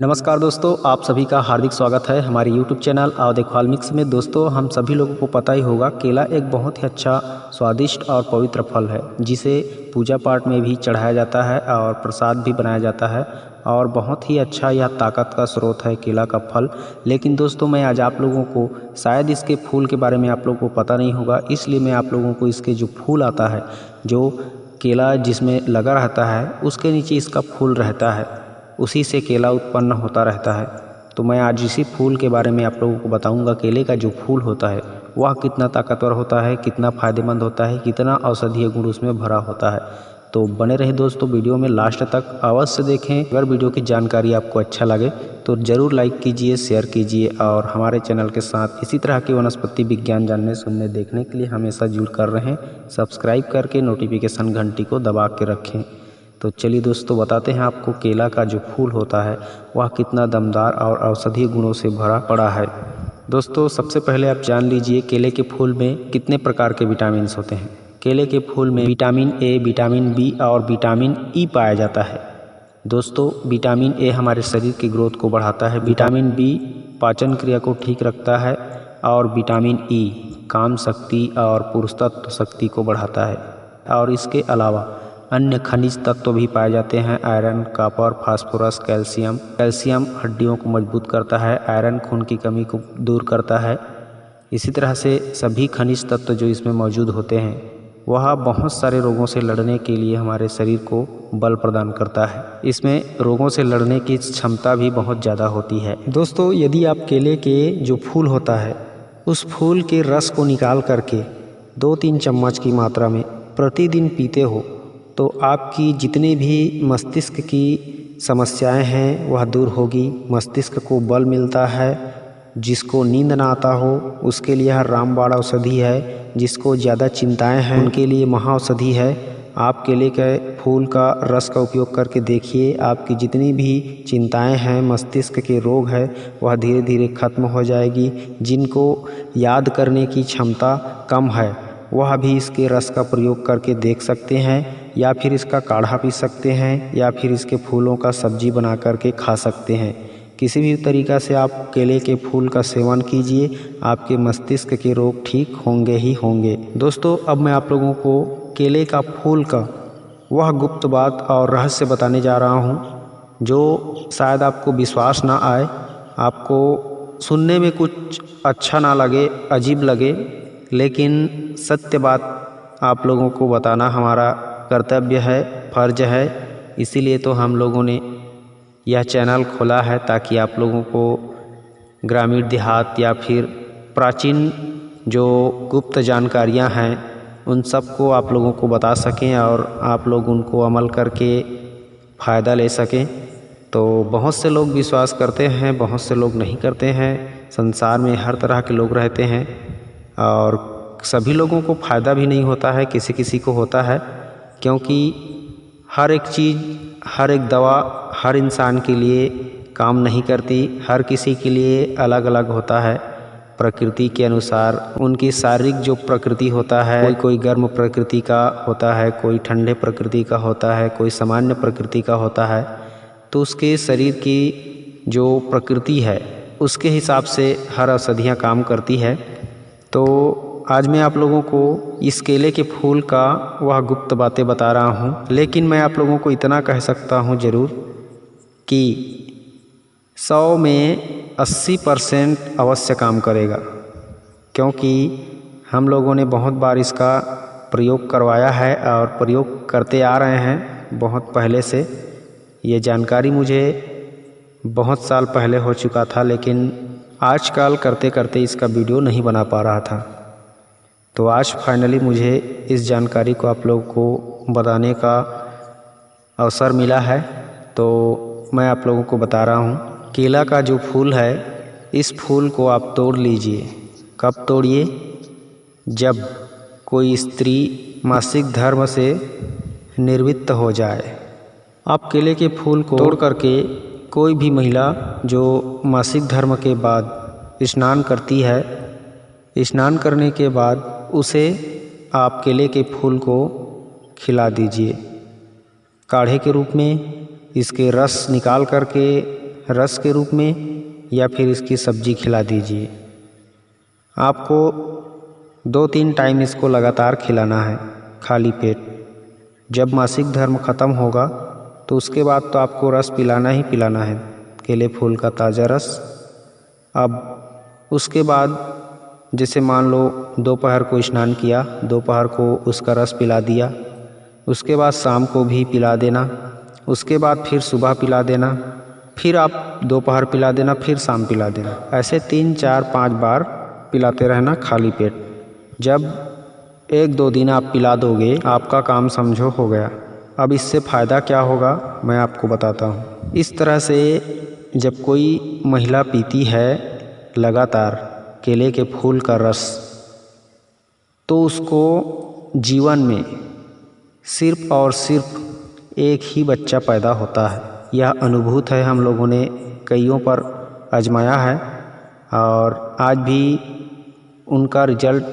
नमस्कार दोस्तों, आप सभी का हार्दिक स्वागत है हमारे YouTube चैनल आओ देखो हाल मिक्स में। दोस्तों, हम सभी लोगों को पता ही होगा केला एक बहुत ही अच्छा स्वादिष्ट और पवित्र फल है, जिसे पूजा पाठ में भी चढ़ाया जाता है और प्रसाद भी बनाया जाता है और बहुत ही अच्छा यह ताकत का स्रोत है केला का फल। लेकिन दोस्तों, मैं आज आप लोगों को शायद इसके फूल के बारे में आप लोगों को पता नहीं होगा, इसलिए मैं आप लोगों को इसके जो फूल आता है, जो केला जिसमें लगा रहता है उसके नीचे इसका फूल रहता है, उसी से केला उत्पन्न होता रहता है। तो मैं आज इसी फूल के बारे में आप लोगों को बताऊंगा। केले का जो फूल होता है वह कितना ताकतवर होता है, कितना फ़ायदेमंद होता है, कितना औषधीय गुण उसमें भरा होता है। तो बने रहे दोस्तों, वीडियो में लास्ट तक अवश्य देखें। अगर वीडियो की जानकारी आपको अच्छा लगे तो ज़रूर लाइक कीजिए, शेयर कीजिए और हमारे चैनल के साथ इसी तरह की वनस्पति विज्ञान जानने सुनने देखने के लिए हमेशा जुड़ कर रहें। सब्सक्राइब करके नोटिफिकेशन घंटी को दबा के रखें। तो चलिए दोस्तों, बताते हैं आपको केला का जो फूल होता है वह कितना दमदार और औषधीय गुणों से भरा पड़ा है। दोस्तों, सबसे पहले आप जान लीजिए केले के फूल में कितने प्रकार के विटामिन होते हैं। केले के फूल में विटामिन ए, विटामिन बी और विटामिन ई पाया जाता है। दोस्तों, विटामिन ए हमारे शरीर की ग्रोथ को बढ़ाता है, विटामिन बी पाचन क्रिया को ठीक रखता है और विटामिन ई काम शक्ति और पुरुषत्व शक्ति को बढ़ाता है। और इसके अलावा अन्य खनिज तत्व भी पाए जाते हैं, आयरन, कॉपर, फास्फोरस, कैल्शियम हड्डियों को मजबूत करता है, आयरन खून की कमी को दूर करता है। इसी तरह से सभी खनिज तत्व जो इसमें मौजूद होते हैं वह बहुत सारे रोगों से लड़ने के लिए हमारे शरीर को बल प्रदान करता है। इसमें रोगों से लड़ने की क्षमता भी बहुत ज़्यादा होती है। दोस्तों, यदि आप केले के जो फूल होता है उस फूल के रस को निकाल करके 2-3 चम्मच की मात्रा में प्रतिदिन पीते हो तो आपकी जितनी भी मस्तिष्क की समस्याएं हैं वह दूर होगी, मस्तिष्क को बल मिलता है। जिसको नींद ना आता हो उसके लिए यह रामबाण औषधि है, जिसको ज़्यादा चिंताएं हैं उनके लिए महाऔषधि है। आप केले के फूल का रस का उपयोग करके देखिए, आपकी जितनी भी चिंताएं हैं, मस्तिष्क के रोग है, वह धीरे धीरे खत्म हो जाएगी। जिनको याद करने की क्षमता कम है वह भी इसके रस का प्रयोग करके देख सकते हैं, या फिर इसका काढ़ा पी सकते हैं, या फिर इसके फूलों का सब्जी बना करके खा सकते हैं। किसी भी तरीक़ा से आप केले के फूल का सेवन कीजिए, आपके मस्तिष्क के रोग ठीक होंगे ही होंगे। दोस्तों, अब मैं आप लोगों को केले का फूल का वह गुप्त बात और रहस्य बताने जा रहा हूँ जो शायद आपको विश्वास ना आए, आपको सुनने में कुछ अच्छा ना लगे, अजीब लगे, लेकिन सत्य बात आप लोगों को बताना हमारा कर्तव्य है, फर्ज है। इसीलिए तो हम लोगों ने यह चैनल खोला है, ताकि आप लोगों को ग्रामीण देहात या फिर प्राचीन जो गुप्त जानकारियां हैं उन सब को आप लोगों को बता सकें और आप लोग उनको अमल करके फ़ायदा ले सकें। तो बहुत से लोग विश्वास करते हैं, बहुत से लोग नहीं करते हैं। संसार में हर तरह के लोग रहते हैं और सभी लोगों को फ़ायदा भी नहीं होता है, किसी किसी को होता है। क्योंकि हर एक चीज़, हर एक दवा हर इंसान के लिए काम नहीं करती, हर किसी के लिए अलग अलग होता है। प्रकृति के अनुसार उनकी शारीरिक जो प्रकृति होता है, कोई गर्म प्रकृति का होता है, कोई ठंडे प्रकृति का होता है, कोई सामान्य प्रकृति का होता है। तो उसके शरीर की जो प्रकृति है उसके हिसाब से हर औषधियाँ काम करती है। तो आज मैं आप लोगों को इस केले के फूल का वह गुप्त बातें बता रहा हूँ, लेकिन मैं आप लोगों को इतना कह सकता हूँ ज़रूर कि 100 में 80% अवश्य काम करेगा। क्योंकि हम लोगों ने बहुत बार इसका प्रयोग करवाया है और प्रयोग करते आ रहे हैं बहुत पहले से। ये जानकारी मुझे बहुत साल पहले हो चुका था, लेकिन आजकल करते करते इसका वीडियो नहीं बना पा रहा था। तो आज फाइनली मुझे इस जानकारी को आप लोगों को बताने का अवसर मिला है, तो मैं आप लोगों को बता रहा हूँ। केला का जो फूल है, इस फूल को आप तोड़ लीजिए। कब तोड़िए? जब कोई स्त्री मासिक धर्म से निवृत्त हो जाए। आप केले के फूल को तोड़ करके कोई भी महिला जो मासिक धर्म के बाद स्नान करती है, स्नान करने के बाद उसे आप केले के फूल को खिला दीजिए काढ़े के रूप में। इसके रस निकाल करके रस के रूप में या फिर इसकी सब्जी खिला दीजिए। आपको 2-3 टाइम इसको लगातार खिलाना है खाली पेट। जब मासिक धर्म ख़त्म होगा तो उसके बाद तो आपको रस पिलाना ही पिलाना है, केले फूल का ताज़ा रस। अब उसके बाद जैसे मान लो दोपहर को स्नान किया, दोपहर को उसका रस पिला दिया, उसके बाद शाम को भी पिला देना, उसके बाद फिर सुबह पिला देना, फिर आप दोपहर पिला देना, फिर शाम पिला देना। ऐसे 3-4-5 बार पिलाते रहना खाली पेट। जब 1-2 दिन आप पिला दोगे, आपका काम समझो हो गया। अब इससे फ़ायदा क्या होगा मैं आपको बताता हूँ। इस तरह से जब कोई महिला पीती है लगातार केले के फूल का रस, तो उसको जीवन में सिर्फ और सिर्फ एक ही बच्चा पैदा होता है। यह अनुभूत है, हम लोगों ने कईयों पर आजमाया है और आज भी उनका रिजल्ट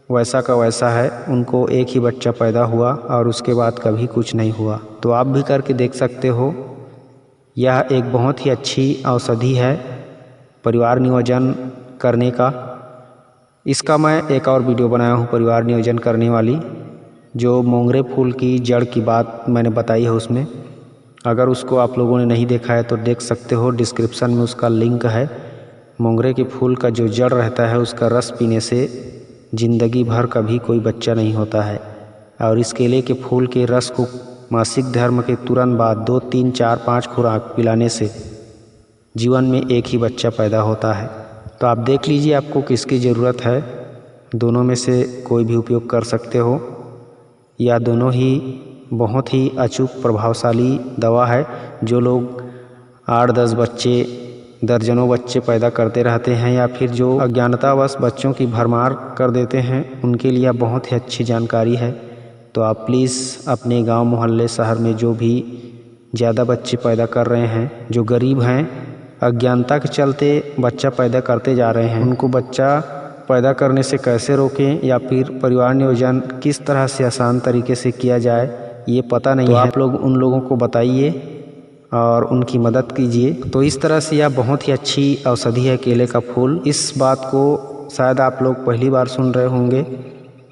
वैसा का वैसा है। उनको एक ही बच्चा पैदा हुआ और उसके बाद कभी कुछ नहीं हुआ। तो आप भी करके देख सकते हो। यह एक बहुत ही अच्छी औषधि है परिवार नियोजन करने का। इसका मैं एक और वीडियो बनाया हूँ परिवार नियोजन करने वाली, जो मोंगरे फूल की जड़ की बात मैंने बताई है उसमें। अगर उसको आप लोगों ने नहीं देखा है तो देख सकते हो, डिस्क्रिप्शन में उसका लिंक है। मोंगरे के फूल का जो जड़ रहता है उसका रस पीने से ज़िंदगी भर कभी कोई बच्चा नहीं होता है। और इस केले के फूल के रस को मासिक धर्म के तुरंत बाद 2-3-4-5 खुराक पिलाने से जीवन में एक ही बच्चा पैदा होता है। तो आप देख लीजिए आपको किसकी ज़रूरत है। दोनों में से कोई भी उपयोग कर सकते हो, या दोनों ही बहुत ही अचूक प्रभावशाली दवा है। जो लोग 8-10 बच्चे, दर्जनों बच्चे पैदा करते रहते हैं, या फिर जो अज्ञानतावश बच्चों की भरमार कर देते हैं, उनके लिए बहुत ही अच्छी जानकारी है। तो आप प्लीज़ अपने गांव, मोहल्ले, शहर में जो भी ज़्यादा बच्चे पैदा कर रहे हैं, जो गरीब हैं, अज्ञानता के चलते बच्चा पैदा करते जा रहे हैं, उनको बच्चा पैदा करने से कैसे रोकें या फिर परिवार नियोजन किस तरह से आसान तरीके से किया जाए ये पता नहीं है। आप लोग उन लोगों को बताइए और उनकी मदद कीजिए। तो इस तरह से यह बहुत ही अच्छी औषधि है केले का फूल। इस बात को शायद आप लोग पहली बार सुन रहे होंगे,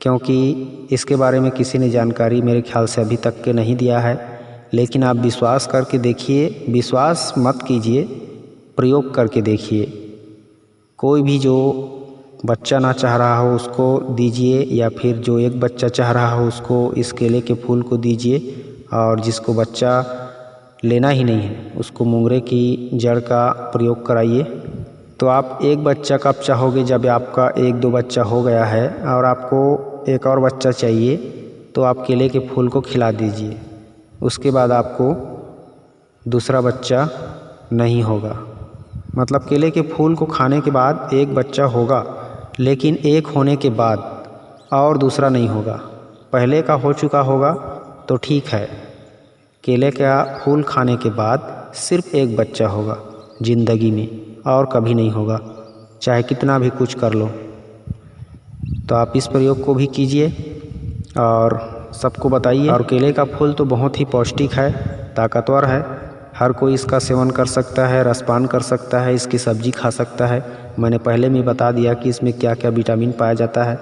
क्योंकि इसके बारे में किसी ने जानकारी मेरे ख्याल से अभी तक के नहीं दिया है। लेकिन आप विश्वास करके देखिए, विश्वास मत कीजिए, प्रयोग करके देखिए। कोई भी जो बच्चा ना चाह रहा हो उसको दीजिए, या फिर जो एक बच्चा चाह रहा हो उसको इस केले के फूल को दीजिए। और जिसको बच्चा लेना ही नहीं है उसको मोंगरे की जड़ का प्रयोग कराइए। तो आप एक बच्चा कब चाहोगे? जब आपका 1-2 बच्चा हो गया है और आपको एक और बच्चा चाहिए, तो आप केले के फूल को खिला दीजिए। उसके बाद आपको दूसरा बच्चा नहीं होगा। मतलब केले के फूल को खाने के बाद एक बच्चा होगा, लेकिन एक होने के बाद और दूसरा नहीं होगा। पहले का हो चुका होगा तो ठीक है, केले का फूल खाने के बाद सिर्फ एक बच्चा होगा ज़िंदगी में, और कभी नहीं होगा, चाहे कितना भी कुछ कर लो। तो आप इस प्रयोग को भी कीजिए और सबको बताइए। और केले का फूल तो बहुत ही पौष्टिक है, ताकतवर है। हर कोई इसका सेवन कर सकता है, रसपान कर सकता है, इसकी सब्जी खा सकता है। मैंने पहले में बता दिया कि इसमें क्या क्या विटामिन पाया जाता है।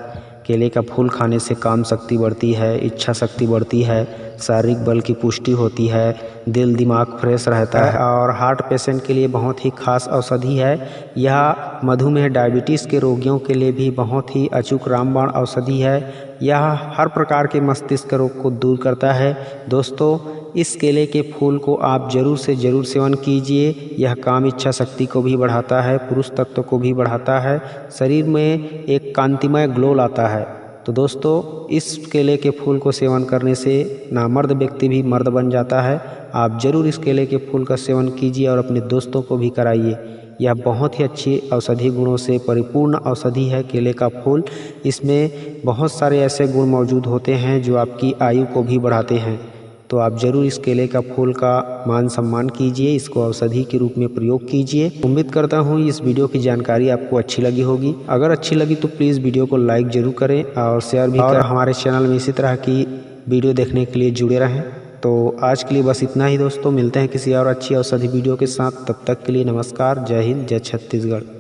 केले का फूल खाने से काम शक्ति बढ़ती है, इच्छा शक्ति बढ़ती है, शारीरिक बल की पुष्टि होती है, दिल दिमाग फ्रेश रहता है, और हार्ट पेशेंट के लिए बहुत ही खास औषधि है। यह मधुमेह, डायबिटीज़ के रोगियों के लिए भी बहुत ही अचूक रामबाण औषधि है। यह हर प्रकार के मस्तिष्क रोग को दूर करता है। दोस्तों, इस केले के फूल को आप ज़रूर से ज़रूर सेवन कीजिए। यह काम इच्छा शक्ति को भी बढ़ाता है, पुरुष तत्व को भी बढ़ाता है, शरीर में एक कांतिमय ग्लो लाता है। तो दोस्तों, इस केले के फूल को सेवन करने से नामर्द व्यक्ति भी मर्द बन जाता है। आप ज़रूर इस केले के फूल का सेवन कीजिए और अपने दोस्तों को भी कराइए। यह बहुत ही अच्छी औषधि गुणों से परिपूर्ण औषधि है केले का फूल। इसमें बहुत सारे ऐसे गुण मौजूद होते हैं जो आपकी आयु को भी बढ़ाते हैं। तो आप ज़रूर इस केले का फूल का मान सम्मान कीजिए, इसको औषधि के रूप में प्रयोग कीजिए। उम्मीद करता हूँ इस वीडियो की जानकारी आपको अच्छी लगी होगी। अगर अच्छी लगी तो प्लीज़ वीडियो को लाइक ज़रूर करें और शेयर भी करें। हमारे चैनल में इसी तरह की वीडियो देखने के लिए जुड़े रहें। तो आज के लिए बस इतना ही दोस्तों, मिलते हैं किसी और अच्छी औषधि वीडियो के साथ। तब तक के लिए नमस्कार, जय हिंद, जय छत्तीसगढ़।